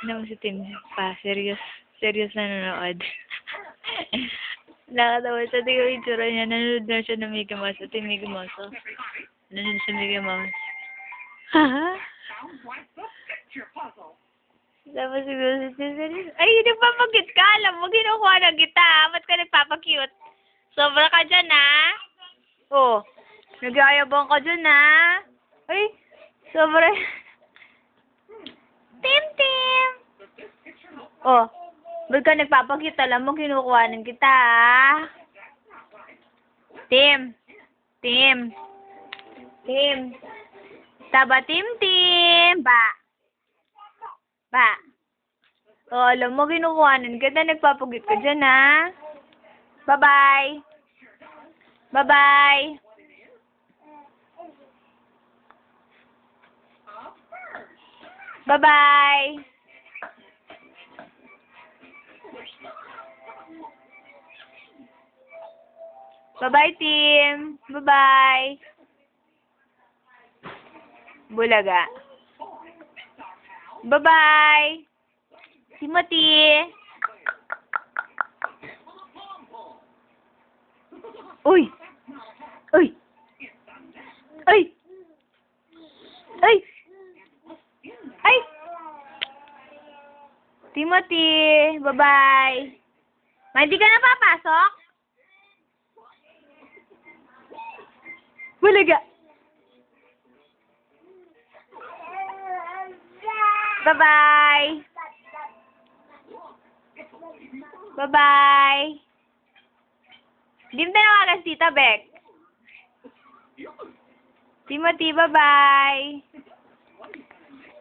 Tignan mo si Tim pa. Serious na nanonood. Nakatawa siya. Tingnan mo yung tsura niya. Nanonood na siya ng Mickey Mouse. Ito yung Mickey Mouse. Oh. Nanonood siya ng Mickey Mouse. Haha. Tapos siguro si Tim serious. Ay, nagpapagit ka. Alam mo, kinukuha na kita. Ba't ka nagpapakute? Sobra ka dyan, ha? Oh. Nagyayabang ka dyan, ha? Ay, sobra. Tim! Oh, ba't ka nagpapakita? Alam mo, kinukuhanan kita, ha? Tim! Taba, Tim! Ba! Oh, alam mo, kinukuhanan kita. Nagpapakita ka dyan, ha? Bye-bye! Bye-bye! Bye-bye! Bye-bye, Tim! Bye-bye! Bulaga. Bye-bye! Timothy! Uy! Uy! Ay! Ay! Ay! Timothy! Bye-bye! Ma, hindi ka na papasok? Bulaga! Bye-bye! Bye-bye! Hindi mo tinawagan si Tita Beck. Timothy, bye-bye!